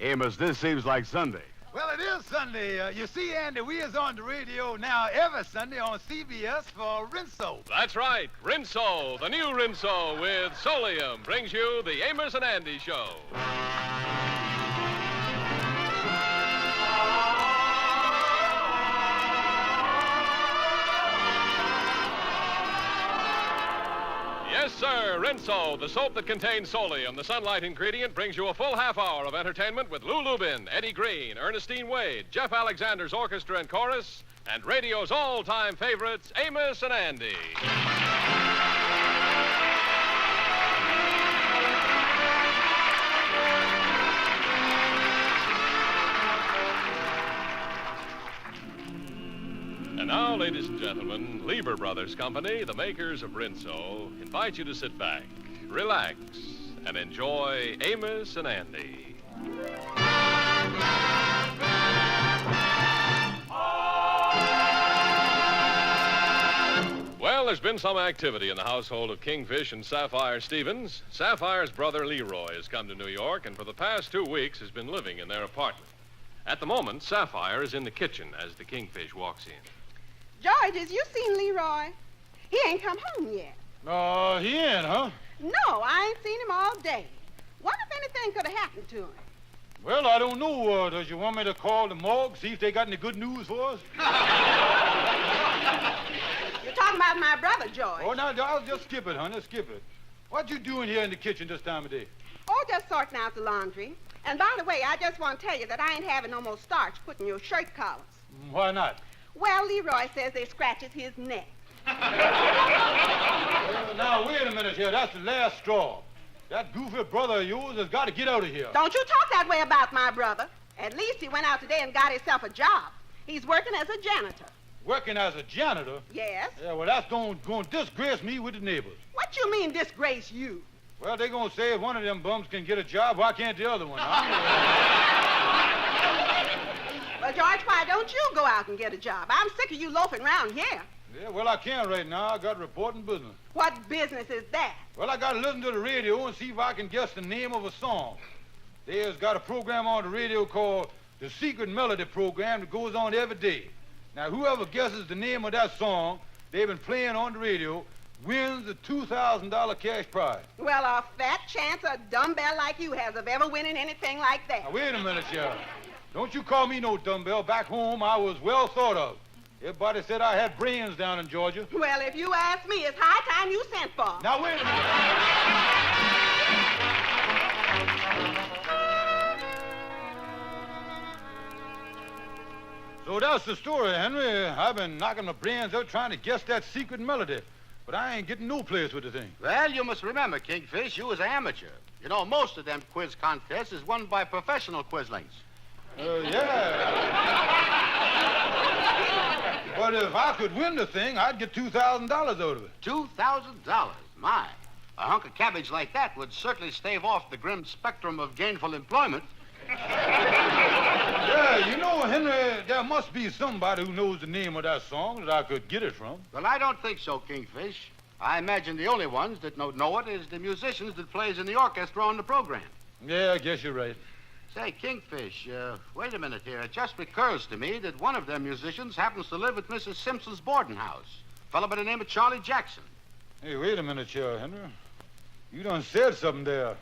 Amos, this seems like Sunday. Well, it is Sunday. You see, Andy, we is on the radio now every Sunday on CBS for Rinso. That's right. Rinso, the new Rinso with Solium, brings you the Amos N Andy Show. Yes, sir, Rinso, the soap that contains Solium, the sunlight ingredient, brings you a full half hour of entertainment with Lou Lubin, Eddie Green, Ernestine Wade, Jeff Alexander's orchestra and chorus, and radio's all-time favorites, Amos and Andy. And now, ladies and gentlemen, Lieber Brothers Company, the makers of Rinso, invite you to sit back, relax, and enjoy Amos and Andy. Well, there's been some activity in the household of Kingfish and Sapphire Stevens. Sapphire's brother Leroy has come to New York, and for the past 2 weeks has been living in their apartment. At the moment, Sapphire is in the kitchen as the Kingfish walks in. George, has you seen Leroy? He ain't come home yet. He ain't, huh? No, I ain't seen him all day. What if anything could have happened to him? Well, I don't know. Does you want me to call the morgue, see if they got any good news for us? You're talking about my brother, George. Oh, no, I'll just skip it, honey, skip it. What you doing here in the kitchen this time of day? Oh, just sorting out the laundry. And by the way, I just want to tell you that I ain't having no more starch put in your shirt collars. Why not? Well, Leroy says they scratches his neck. Now, wait a minute here. That's the last straw. That goofy brother of yours has got to get out of here. Don't you talk that way about my brother. At least he went out today and got himself a job. He's working as a janitor. Working as a janitor? Yes. Yeah, well, that's going to disgrace me with the neighbors. What you mean disgrace you? Well, they're going to say if one of them bums can get a job, why can't the other one, huh? Well, George, why don't you go out and get a job? I'm sick of you loafing around here. Yeah, well, I can't right now. I got reporting business. What business is that? Well, I got to listen to the radio and see if I can guess the name of a song. There's got a program on the radio called the Secret Melody Program that goes on every day. Now, whoever guesses the name of that song they've been playing on the radio wins the $2,000 cash prize. Well, a fat chance a dumbbell like you has of ever winning anything like that. Now, wait a minute, Sheriff. Don't you call me no dumbbell. Back home, I was well thought of. Everybody said I had brains down in Georgia. Well, if you ask me, it's high time you sent for. Now, wait a minute. So that's the story, Henry. I've been knocking my brains out trying to guess that secret melody, but I ain't getting no place with the thing. Well, you must remember, Kingfish, you was an amateur. You know, most of them quiz contests is won by professional quizlings. Yeah. But if I could win the thing, I'd get $2,000 out of it. $2,000? My. A hunk of cabbage like that would certainly stave off the grim spectrum of gainful employment. Yeah, you know, Henry, there must be somebody who knows the name of that song that I could get it from. Well, I don't think so, Kingfish. I imagine the only ones that know it is the musicians that plays in the orchestra on the program. Yeah, I guess you're right. Say, Kingfish, wait a minute here. It just recurs to me that one of them musicians happens to live at Mrs. Simpson's boarding house. A fellow by the name of Charlie Jackson. Hey, wait a minute here, Henry. You done said something there.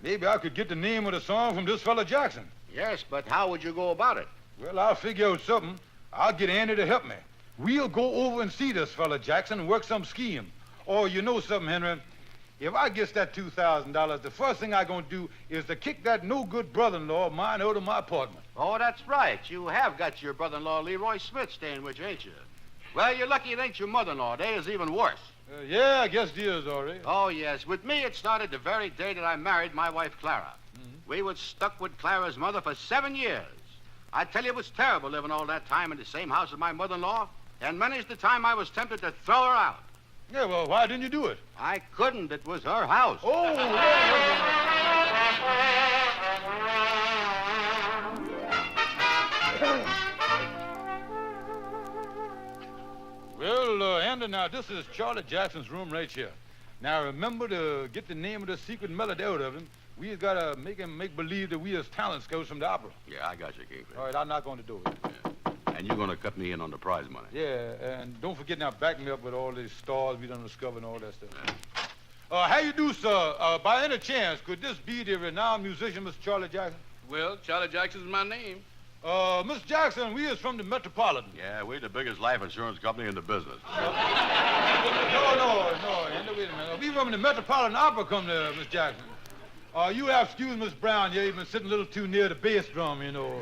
Maybe I could get the name of the song from this fella Jackson. Yes, but how would you go about it? Well, I'll figure out something. I'll get Andy to help me. We'll go over and see this fella Jackson and work some scheme. Or you know something, Henry? If I get that $2,000, the first thing I'm going to do is to kick that no-good brother-in-law of mine out of my apartment. Oh, that's right. You have got your brother-in-law, Leroy Smith, staying with you, ain't you? Well, you're lucky it ain't your mother-in-law. They is even worse. Yeah, I guess it is, already. Oh, yes. With me, it started the very day that I married my wife, Clara. Mm-hmm. We was stuck with Clara's mother for 7 years. I tell you, it was terrible living all that time in the same house as my mother-in-law, and many's the time I was tempted to throw her out. Yeah, well, why didn't you do it? I couldn't. It was her house. Oh, Well, Andy, now, this is Charlie Jackson's room right here. Now, remember to get the name of the secret melody out of him We just gotta make him make believe that we is talent scouts from the opera. Yeah, I got you, Kingfish. All right, I'll knock on the door. And you're going to cut me in on the prize money. Yeah, and don't forget now, back me up with all these stars we done discovered and all that stuff. Yeah. How you do, sir? By any chance, could this be the renowned musician, Mr. Charlie Jackson? Well, Charlie Jackson's my name. Mr. Jackson, we is from the Metropolitan. Yeah, we're the biggest life insurance company in the business. No, wait a minute. We from the Metropolitan Opera Company, Mr. Jackson. You have excuse Miss Brown, you've been sitting a little too near the bass drum, you know.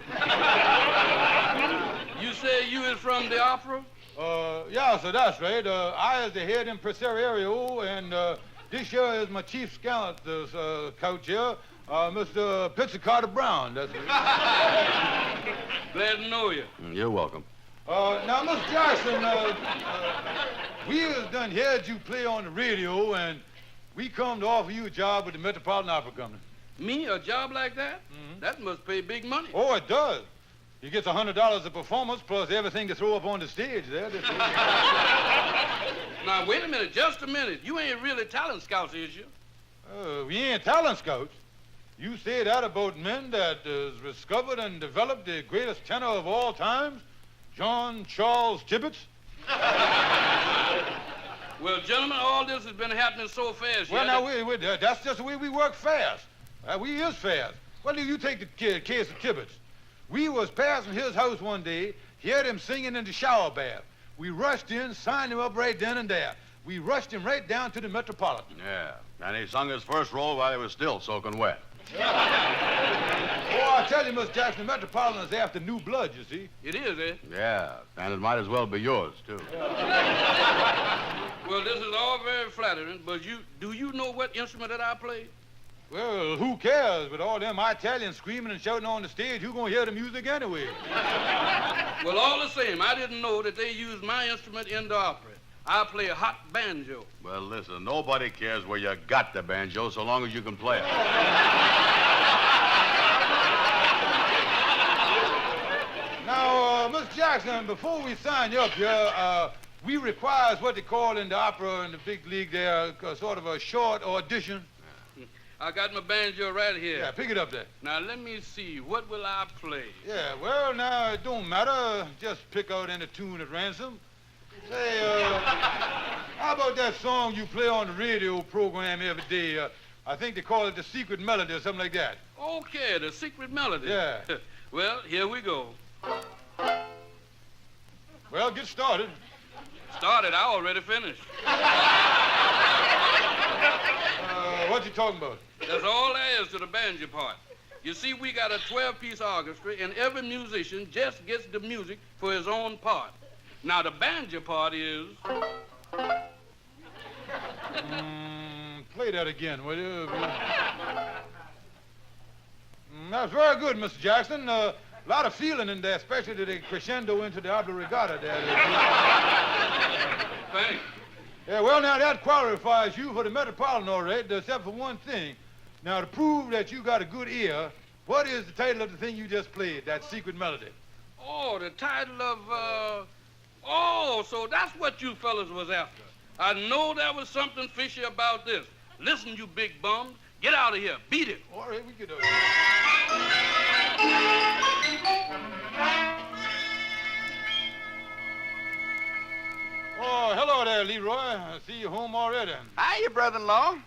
You say you is from the opera? Yeah, sir, that's right. I is the head impresario, and this year is my chief scout, coach here, Mr. Pizzicato Brown. That's right. Glad to know you. You're welcome. Now, Mr. Jackson, we has done heard you play on the radio, and we come to offer you a job with the Metropolitan Opera Company. Me, a job like that? Mm-hmm. That must pay big money. Oh, it does. He gets $100 a performance plus everything to throw up on the stage there. Now, wait a minute, just a minute. You ain't really talent scouts, is you? We ain't talent scouts. You say that about men that has discovered and developed the greatest tenor of all times, John Charles Tibbetts? Well, gentlemen, all this has been happening so fast. Well, now, wait, that's just the way we work fast. We is fast. Well, do you take the case of Tibbetts? We was passing his house one day, heard him singing in the shower bath. We rushed in, signed him up right then and there. We rushed him right down to the Metropolitan. Yeah, and he sung his first roll while he was still soaking wet. Oh, I tell you, Miss Jackson, the Metropolitan is after new blood, you see. It is, eh? Yeah, and it might as well be yours, too. Well, this is all very flattering, but do you know what instrument that I play? Well, who cares? With all them Italians screaming and shouting on the stage, who gonna hear the music anyway? Well, all the same, I didn't know that they used my instrument in the opera. I play a hot banjo. Well, listen, nobody cares where you got the banjo so long as you can play it. Now, Miss Jackson, before we sign you up here, we requires what they call in the opera in the big league there, sort of a short audition. I got my banjo right here. Yeah, pick it up there. Now, let me see. What will I play? Yeah, well, now, it don't matter. Just pick out any tune at random. Say, how about that song you play on the radio program every day? I think they call it The Secret Melody or something like that. Okay, The Secret Melody. Yeah. Well, here we go. Well, get started. Started, I already finished. What you talking about? That's all there is to the banjo part. You see, we got a 12-piece orchestra, and every musician just gets the music for his own part. Now, the banjo part is... Play that again, will you? That's very good, Mr. Jackson. A lot of feeling in there, especially the crescendo into the obligato there. Thanks. Yeah, well, now, that qualifies you for the Metropolitan, all right, except for one thing. Now, to prove that you got a good ear, what is the title of the thing you just played, that secret melody? Oh, the title of, Oh, so that's what you fellas was after. I know there was something fishy about this. Listen, you big bums. Get out of here. Beat it. All right, we get over. Oh, hello there, Leroy. I see you home already. Hiya, brother-in-law.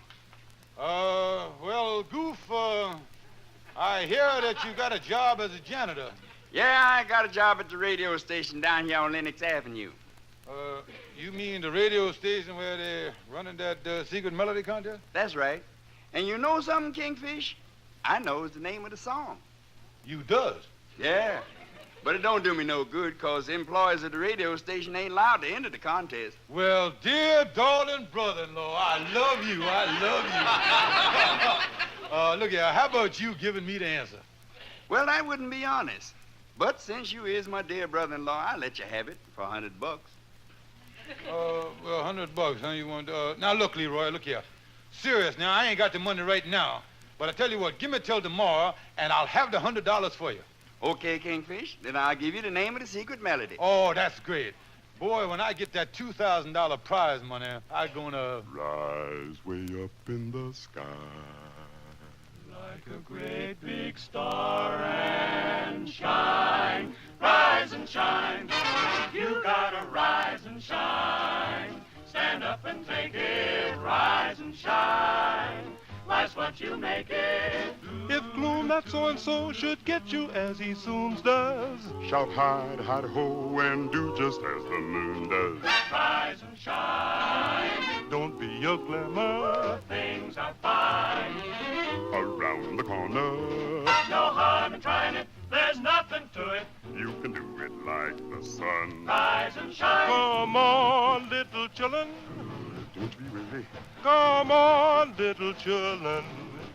Well, Goof, I hear that you got a job as a janitor. Yeah, I got a job at the radio station down here on Lenox Avenue. You mean the radio station where they're running that secret melody contest? That's right. And you know something, Kingfish? I knows the name of the song. You does? Yeah. But it don't do me no good, 'cause the employees at the radio station ain't allowed to enter the contest. Well, dear darling brother-in-law, I love you. I love you. Look here, how about you giving me the answer? Well, that wouldn't be honest. But since you is my dear brother-in-law, I'll let you have it for $100. Well, $100, huh? You want? Now, look, Leroy, look here. Serious, now, I ain't got the money right now. But I tell you what, give me till tomorrow, and I'll have the $100 for you. Okay, Kingfish, then I'll give you the name of the secret melody. Oh, that's great. Boy, when I get that $2,000 prize money, I'm gonna... Rise way up in the sky. Like a great big star and shine, rise and shine. You gotta rise and shine. Stand up and take it, rise and shine. Life's what you make it. If gloom that so-and-so should get you as he soon does, shout hide, hide, ho, and do just as the moon does. Rise and shine. Don't be a glimmer. Things are fine. Around the corner. No harm in trying it. There's nothing to it. You can do it like the sun. Rise and shine. Come on, little children. Don't be weary. Come on, little children.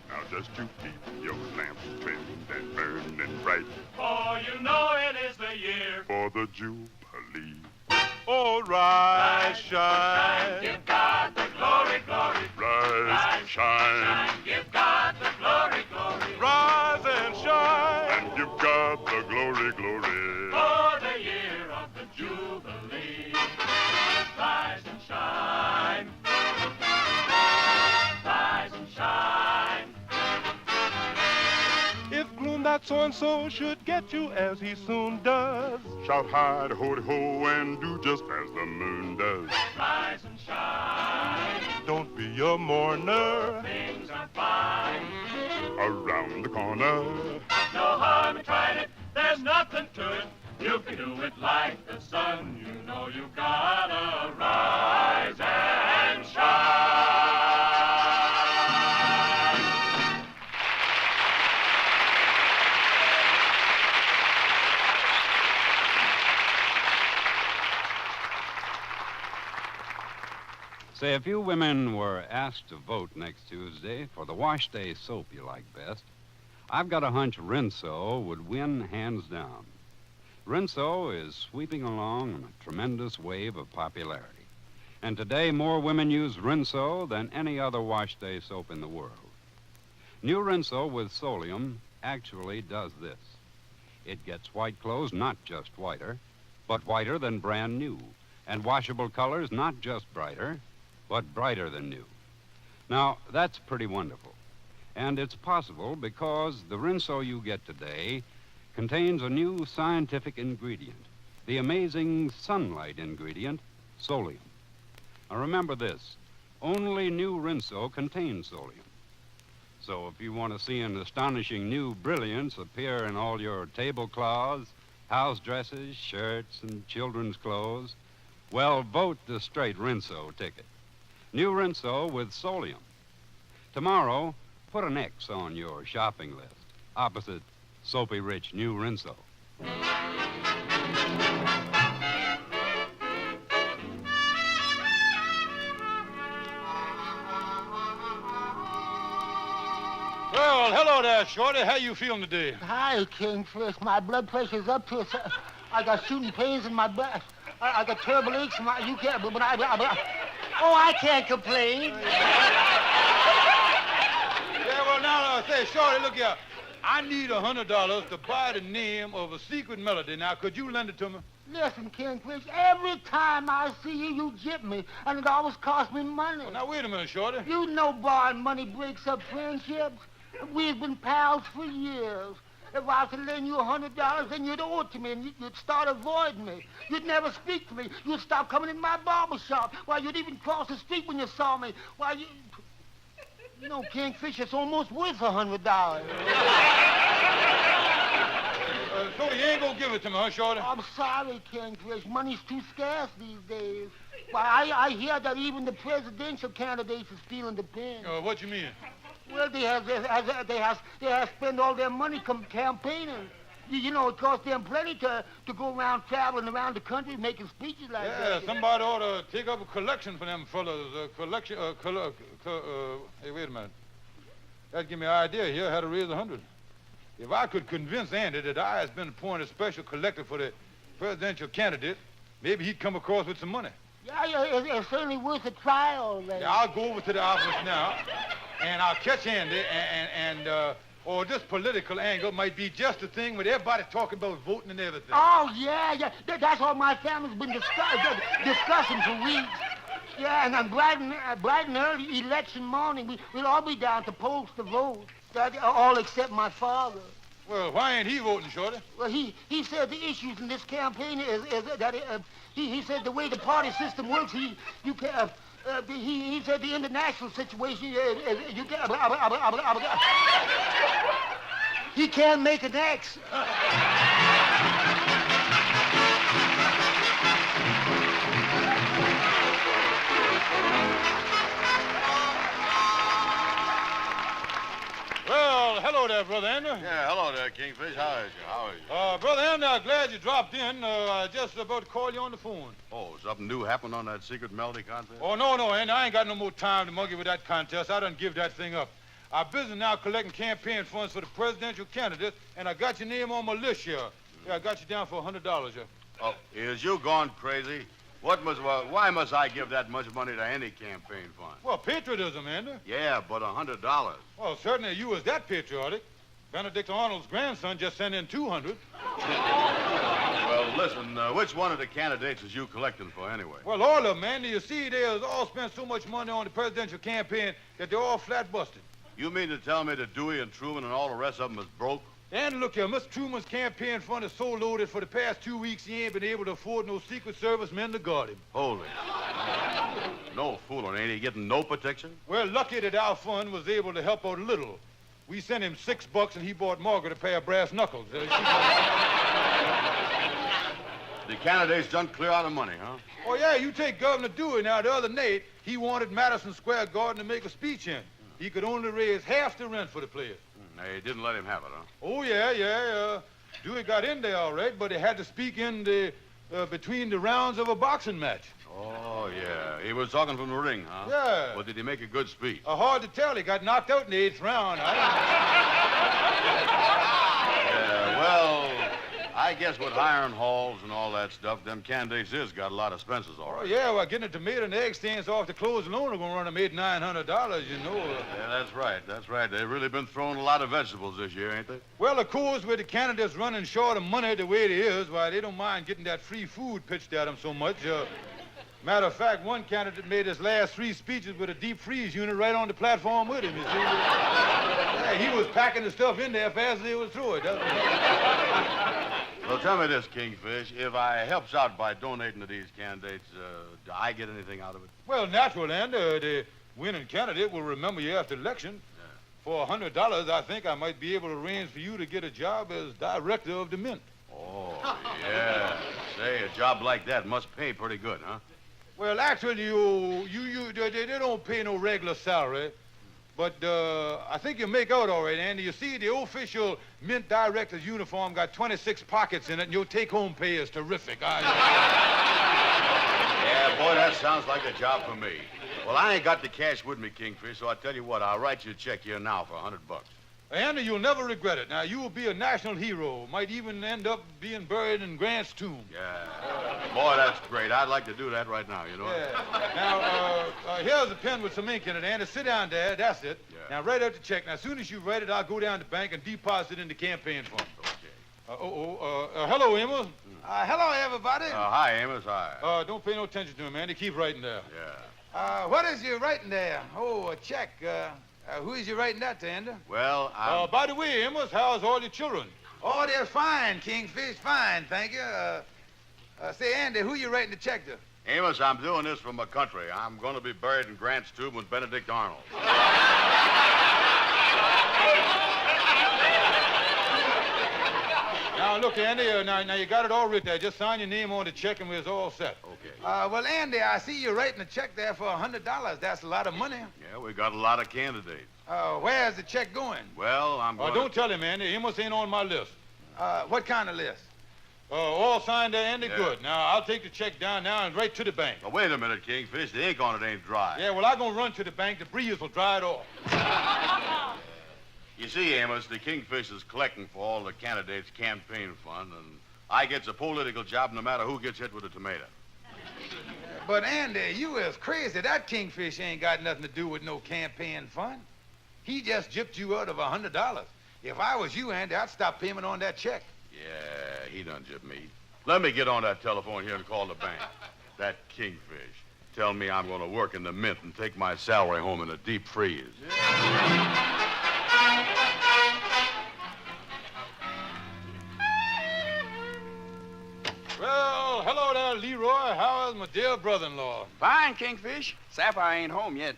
Now just you keep your lamps trimmed and burning bright. For you know it is the year for the Jubilee. Oh, rise, shine. Give God the glory, glory. Rise and shine. Give God the glory, glory. Rise and shine. And give God the glory, glory. For the year of the Jubilee. Rise and shine. Rise and shine. If gloom that so-and-so should get you as he soon does, shout hide, ho, ho, and do just as the moon does. Rise and shine. Don't be a mourner. Things are fine. Around the corner. No harm in trying it. There's nothing to it. You can do it like the sun. You know you gotta rise and shine. Say, if you women were asked to vote next Tuesday for the wash day soap you like best, I've got a hunch Rinso would win hands down. Rinso is sweeping along on a tremendous wave of popularity. And today, more women use Rinso than any other wash day soap in the world. New Rinso with Solium actually does this. It gets white clothes not just whiter, but whiter than brand new, and washable colors not just brighter, but brighter than new. Now, that's pretty wonderful. And it's possible because the Rinso you get today contains a new scientific ingredient, the amazing sunlight ingredient, Solium. Now, remember this, only new Rinso contains Solium. So if you want to see an astonishing new brilliance appear in all your tablecloths, house dresses, shirts, and children's clothes, well, vote the straight Rinso ticket. New Rinso with Solium. Tomorrow, put an X on your shopping list, opposite Soapy Rich New Rinso. Well, hello there, Shorty. How you feeling today? Hi, Kingfish. My blood pressure's up to it. I got shooting pains in my back. I got terrible aches in my... You can't... But I can't complain. Yeah, well, now, say, Shorty, look here. I need $100 to buy the name of a secret melody. Now, could you lend it to me? Listen, Kingfish, every time I see you, you jip me, and it always costs me money. Well, now, wait a minute, Shorty. You know borrowing money breaks up friendships. We've been pals for years. If I could lend you $100, then you'd owe it to me, and you'd start avoiding me. You'd never speak to me. You'd stop coming in my barber shop. Why, you'd even cross the street when you saw me. Why, you know, Kingfish, it's almost worth $100. So you ain't gonna give it to me, huh, Shorty? I'm sorry, Kingfish. Money's too scarce these days. Why, I hear that even the presidential candidates are stealing the pen. What you mean? Well, they have spent all their money campaigning. You know, it costs them plenty to go around traveling around the country making speeches like that. Yeah, somebody ought to take up a collection for them fellas. Hey, wait a minute. That give me an idea here how to raise 100. If I could convince Andy that I has been appointed special collector for the presidential candidate, maybe he'd come across with some money. Yeah, it's certainly worth a try, all right. Yeah, I'll go over to the office now, and I'll catch Andy, or this political angle might be just the thing with everybody talking about voting and everything. Oh, yeah. That's all my family's been discussing for weeks. Yeah, and on bright and early election morning, we'll all be down to polls to vote. All except my father. Well, why ain't he voting, Shorty? Well, he said the issues in this campaign is that he said the way the party system works, he said the international situation he can't make an X. Well, hello there, Brother Andy. Yeah, hello there, Kingfish. How is you? Brother Andy, I'm glad you dropped in. I just about to call you on the phone. Oh, something new happened on that secret melody contest? Oh, no, Andy. I ain't got no more time to monkey with that contest. I done give that thing up. I'm busy now collecting campaign funds for the presidential candidate, and I got your name on my list here. Yeah, I got you down for $100 here. Oh, is you gone crazy? Why must I give that much money to any campaign fund? Well, patriotism, Andy. Yeah, but $100. Well, certainly you was that patriotic. Benedict Arnold's grandson just sent in 200. Well, listen, which one of the candidates is you collecting for anyway? Well, all of them, Andy. You see, they has all spent so much money on the presidential campaign that they're all flat busted. You mean to tell me that Dewey and Truman and all the rest of them is broke? And look here, Mr. Truman's campaign fund is so loaded for the past 2 weeks he ain't been able to afford no Secret Service men to guard him. Holy. No fooling, ain't he getting no protection? Well, lucky that our fund was able to help out a little. We sent him $6 and he bought Margaret a pair of brass knuckles. The candidates done clear out of money, huh? Oh, yeah, you take Governor Dewey. Now, the other night, he wanted Madison Square Garden to make a speech in. He could only raise half the rent for the place. They didn't let him have it, huh? Oh, yeah. Dewey got in there all right, but he had to speak in the between the rounds of a boxing match. Oh, yeah. He was talking from the ring, huh? Yeah. Well, did he make a good speech? Hard to tell. He got knocked out in the 8th round. Yeah, well, I guess with iron halls and all that stuff, them candidates got a lot of expenses, all right. Oh, yeah, well, getting a tomato and egg stands off the clothes alone are going to run them $800-900, you know. Yeah, that's right. They've really been throwing a lot of vegetables this year, ain't they? Well, of course, with the candidates running short of money the way it is, why, they don't mind getting that free food pitched at them so much. Matter of fact, one candidate made his last 3 speeches with a deep freeze unit right on the platform with him, you see. Yeah, he was packing the stuff in there fast as he was through it. Well, tell me this, Kingfish. If I helps out by donating to these candidates, do I get anything out of it? Well, natural, and the winning candidate will remember you after the election. Yeah. For $100, I think I might be able to arrange for you to get a job as director of the mint. Oh, yeah. Say, a job like that must pay pretty good, huh? Well, actually, they don't pay no regular salary. But I think you make out all right, Andy. You see, the official mint director's uniform got 26 pockets in it, and your take-home pay is terrific. Yeah, boy, that sounds like a job for me. Well, I ain't got the cash with me, Kingfish, so I tell you what, I'll write you a check here now for $100. Andy, you'll never regret it. Now, you will be a national hero. Might even end up being buried in Grant's tomb. Yeah. Boy, that's great. I'd like to do that right now, you know. Yeah. Now, here's a pen with some ink in it, Andy. Sit down there. That's it. Yeah. Now, write out the check. Now, as soon as you write it, I'll go down to the bank and deposit it in the campaign fund. Okay. Hello, Amos. Hello, everybody. Hi, Amos. Hi. Don't pay no attention to him, Andy. Keep writing there. Yeah. What is you writing there? Oh, a check. Who is you writing that to, Andy? Well, by the way, Amos, how's all your children? Oh, they're fine, Kingfish. Fine, thank you. Say, Andy, who you writing the check to? Amos, I'm doing this from my country. I'm going to be buried in Grant's tomb with Benedict Arnold. Now, look, Andy, now you got it all written there. Just sign your name on the check and we're all set. Okay. Well, Andy, I see you writing a check there for $100. That's a lot of money. Yeah, we got a lot of candidates. Where's the check going? Well, I'm going don't tell him, Andy. Amos ain't on my list. What kind of list? All signed there, Andy? Yeah. Good. Now, I'll take the check down now and right to the bank. Well, wait a minute, Kingfish. The ink on it ain't dry. Yeah, well, I'm going to run to the bank. The breeze will dry it off. You see, Amos, the Kingfish is collecting for all the candidates' campaign fund, and I gets a political job no matter who gets hit with a tomato. But, Andy, you is crazy. That Kingfish ain't got nothing to do with no campaign fund. He just gypped you out of $100. If I was you, Andy, I'd stop payment on that check. Yeah, he done gypped me. Let me get on that telephone here and call the bank. That Kingfish. Tell me I'm going to work in the mint and take my salary home in a deep freeze. Yeah. hello there, Leroy. How is my dear brother-in-law? Fine, Kingfish. Sapphire ain't home yet.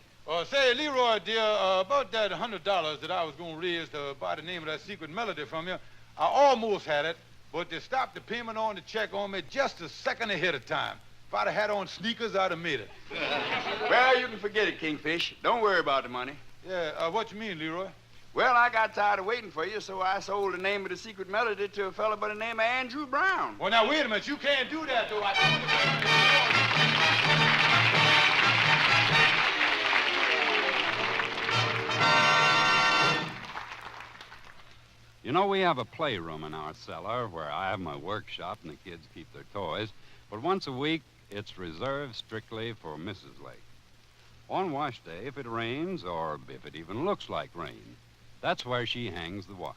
Say, Leroy, dear, about that $100 that I was going to raise to buy the name of that secret melody from you, I almost had it, but they stopped the payment on the check on me just a second ahead of time. If I'd have had on sneakers, I'd have made it. Well, you can forget it, Kingfish. Don't worry about the money. Yeah, what you mean, Leroy? Well, I got tired of waiting for you, so I sold the name of the secret melody to a fella by the name of Andrew Brown. Well, now, wait a minute. You can't do that, though. You know, we have a playroom in our cellar where I have my workshop and the kids keep their toys, but once a week it's reserved strictly for Mrs. Lake. On wash day, if it rains, or if it even looks like rain, that's where she hangs the wash.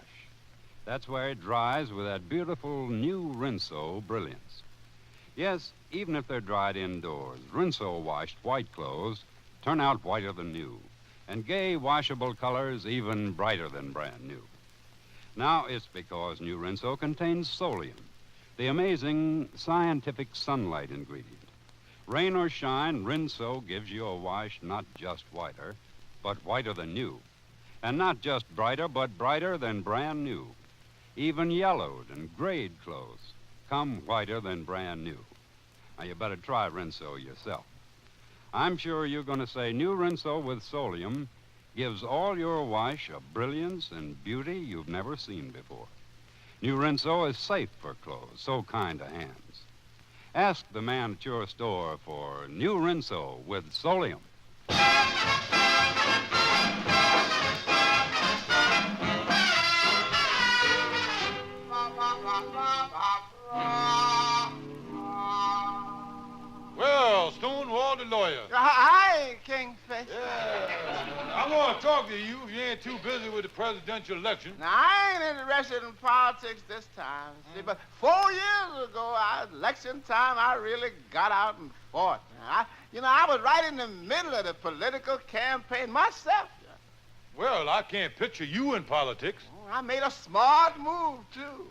That's where it dries with that beautiful new Rinso brilliance. Yes, even if they're dried indoors, Rinso washed white clothes turn out whiter than new, and gay washable colors even brighter than brand new. Now, it's because new Rinso contains Solium, the amazing scientific sunlight ingredient. Rain or shine, Rinso gives you a wash not just whiter, but whiter than new. And not just brighter, but brighter than brand new. Even yellowed and grayed clothes come whiter than brand new. Now, you better try Rinso yourself. I'm sure you're going to say new Rinso with Solium gives all your wash a brilliance and beauty you've never seen before. New Rinso is safe for clothes, so kind to hands. Ask the man at your store for new Rinso with Solium. Well, Stonewall the lawyer. Hi, Kingfish. Yeah. I want to talk to you if you ain't too busy with the presidential election. Now, I ain't interested in politics this time. See, but 4 years ago, election time, I really got out and fought. I was right in the middle of the political campaign myself. Well, I can't picture you in politics. I made a smart move, too.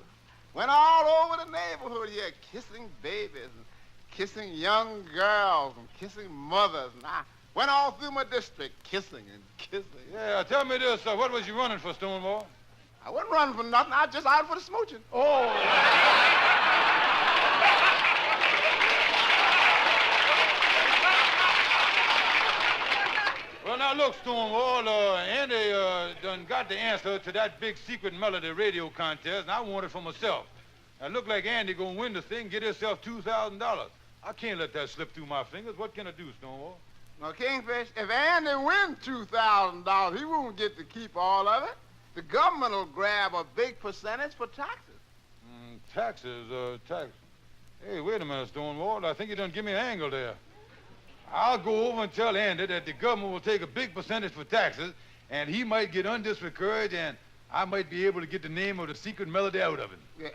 Went all over the neighborhood here, kissing babies and kissing young girls and kissing mothers. And I went all through my district, kissing and kissing. Yeah, tell me this. What was you running for, Stonewall? I wasn't running for nothing. I was just out for the smooching. Oh. Well, now, look, Stonewall, Andy done got the answer to that big secret melody radio contest, and I want it for myself. Now, it look like Andy gonna win the thing, get himself $2,000. I can't let that slip through my fingers. What can I do, Stonewall? Now, Kingfish, if Andy wins $2,000, he won't get to keep all of it. The government will grab a big percentage for taxes. Taxes? Hey, wait a minute, Stonewall. I think you done give me an angle there. I'll go over and tell Andy that the government will take a big percentage for taxes, and he might get undiscouraged, and I might be able to get the name of the secret melody out of it. Yeah.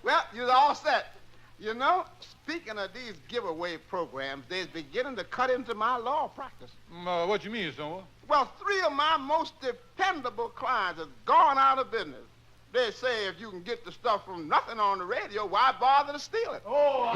Well, you're all set. You know, speaking of these giveaway programs, they're beginning to cut into my law practice. What you mean, Stonewall? Well, 3 of my most dependable clients have gone out of business. They say if you can get the stuff from nothing on the radio, why bother to steal it? Oh,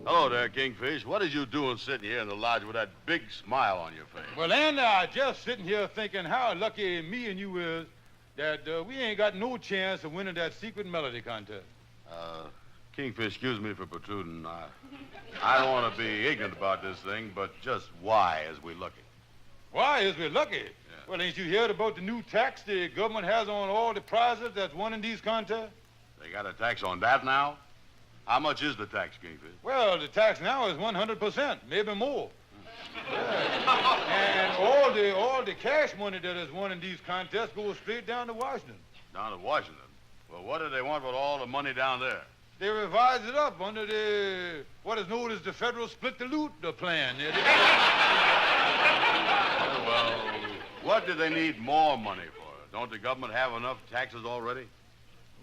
Hello there, Kingfish. What is you doing sitting here in the lodge with that big smile on your face? Well, Andy, I just sitting here thinking how lucky me and you is that we ain't got no chance of winning that secret melody contest. Kingfish, excuse me for protruding. I don't want to be ignorant about this thing, but just why is we lucky? Why is we lucky? Yeah. Well, ain't you heard about the new tax the government has on all the prizes that's won in these contests? They got a tax on that now? How much is the tax, Kingfish? Well, the tax now is 100%, maybe more. Yeah. And all the cash money that is won in these contests goes straight down to Washington. Down to Washington? Well, what do they want with all the money down there? They revised it up under what is known as the federal split the loot plan. Well, what do they need more money for? Don't the government have enough taxes already?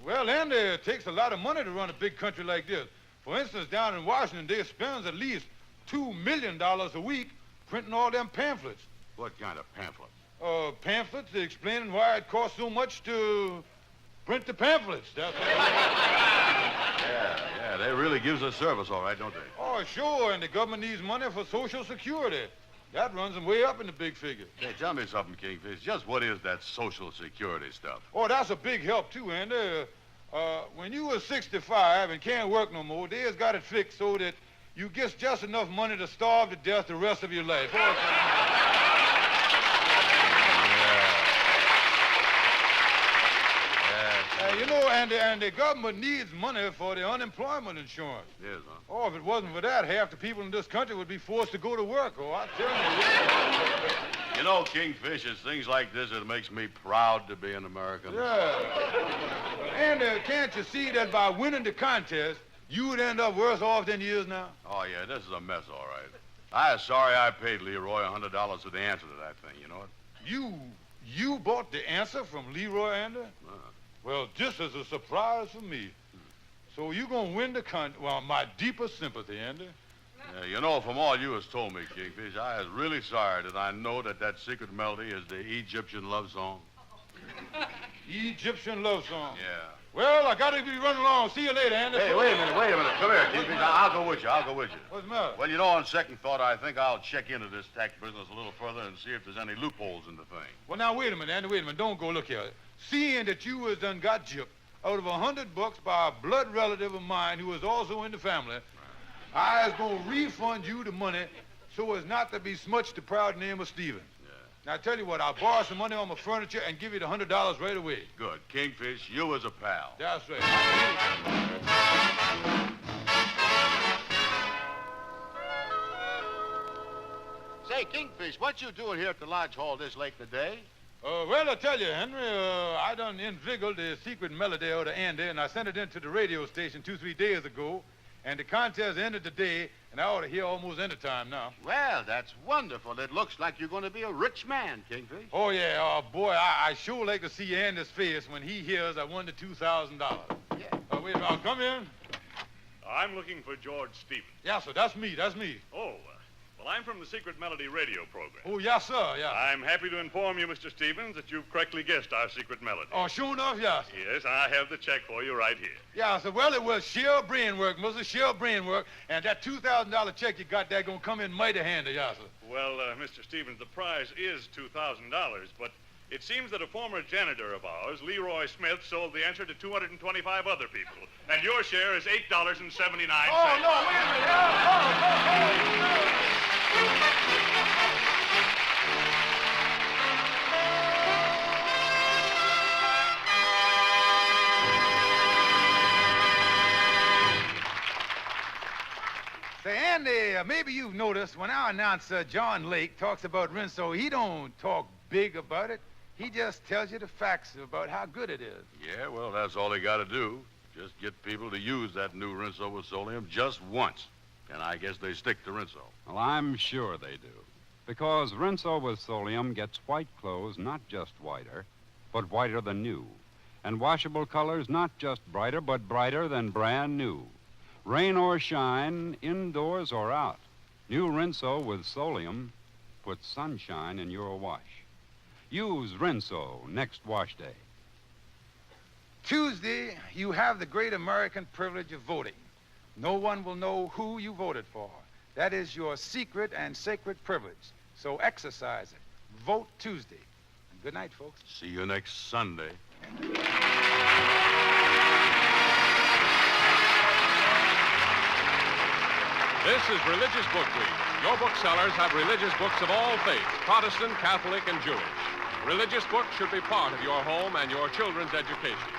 Well, Andy, it takes a lot of money to run a big country like this. For instance, down in Washington, they spend at least $2 million a week printing all them pamphlets. What kind of pamphlets? Pamphlets explaining why it costs so much to print the pamphlets. That's Yeah, they really gives us service, all right, don't they? Oh, sure, and the government needs money for Social Security. That runs them way up in the big figure. Hey, tell me something, Kingfish. Just what is that Social Security stuff? Oh, that's a big help, too, Andy. When you were 65 and can't work no more, they has got it fixed so that you get just enough money to starve to death the rest of your life. You know, and the government needs money for the unemployment insurance. Yes, huh? Oh, if it wasn't for that, half the people in this country would be forced to go to work. Oh, I tell you. You know, Kingfish, it's things like this that makes me proud to be an American. Yeah. And can't you see that by winning the contest, you would end up worse off than you is now? Oh, yeah, this is a mess, all right. I'm sorry I paid Leroy $100 for the answer to that thing, you know it? You bought the answer from Leroy, Andy? Well, this is a surprise for me. So you gonna win the contest? Well, my deepest sympathy, Andy. Yeah, you know, from all you has told me, Kingfish, I is really sorry that I know that secret melody is the Egyptian love song. Egyptian love song? Yeah. Well, I gotta be running along. See you later, Andy. Hey, wait a minute. Come here, Kingfish. I'll go with you. What's the matter? Well, you know, on second thought, I think I'll check into this tax business a little further and see if there's any loopholes in the thing. Well, now, wait a minute, Andy. Wait a minute. Don't go look here. Seeing that you was done got gypped out of $100 by a blood relative of mine who was also in the family, I is gonna refund you the money so as not to be smutched the proud name of Stephen. Now, I tell you what, I'll borrow some money on my furniture and give you the $100 right away. Good. Kingfish, you was a pal. That's right. Say, Kingfish, what you doing here at the Lodge Hall this late in the day? Well, I tell you, Henry, I done inveigled the secret melody out of Andy, and I sent it into the radio station 2-3 days ago, and the contest ended today, and I ought to hear almost any time now. Well, that's wonderful. It looks like you're going to be a rich man, Kingfish. Oh, yeah. Boy, I sure like to see Andy's face when he hears I won the $2,000. Yeah. Wait, I'll come in. I'm looking for George Stevens. Yeah, sir, that's me. Oh, well, I'm from the Secret Melody radio program. Oh, yes, sir, yeah. I'm happy to inform you, Mr. Stevens, that you've correctly guessed our secret melody. Oh, sure enough, yes. Yes, I have the check for you right here. Yeah, sir, well, it was sheer brain work, Mrs. Sheer brain work, and that $2,000 check you got there gonna come in mighty handy, yes, sir. Well, Mr. Stevens, the prize is $2,000, but it seems that a former janitor of ours, Leroy Smith, sold the answer to 225 other people, and your share is $8.79. Oh, no, wait a minute. Say, Andy, maybe you've noticed when our announcer, John Lake, talks about Rinso, he don't talk big about it. He just tells you the facts about how good it is. Yeah, well, that's all they got to do. Just get people to use that new Rinso with Solium just once. And I guess they stick to Rinso. Well, I'm sure they do. Because Rinso with Solium gets white clothes not just whiter, but whiter than new. And washable colors not just brighter, but brighter than brand new. Rain or shine, indoors or out, new Rinso with Solium puts sunshine in your wash. Use Rinso next wash day. Tuesday, you have the great American privilege of voting. No one will know who you voted for. That is your secret and sacred privilege. So exercise it. Vote Tuesday. And good night, folks. See you next Sunday. This is Religious Book Week. Your booksellers have religious books of all faiths, Protestant, Catholic, and Jewish. Religious books should be part of your home and your children's education.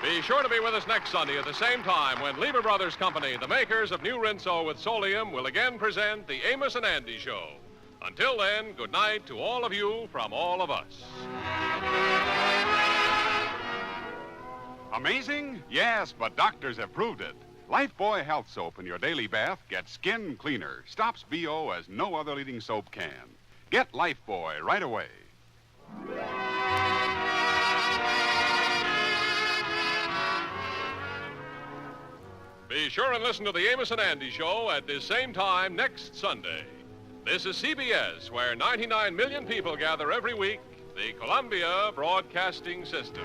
Be sure to be with us next Sunday at the same time when Lever Brothers Company, the makers of new Rinso with Solium, will again present the Amos N Andy Show. Until then, good night to all of you from all of us. Amazing? Yes, but doctors have proved it. Lifebuoy Health Soap in your daily bath gets skin cleaner, stops BO as no other leading soap can. Get Lifebuoy right away. Be sure and listen to the Amos and Andy Show at this same time next Sunday. This is CBS, where 99 million people gather every week, the Columbia Broadcasting System.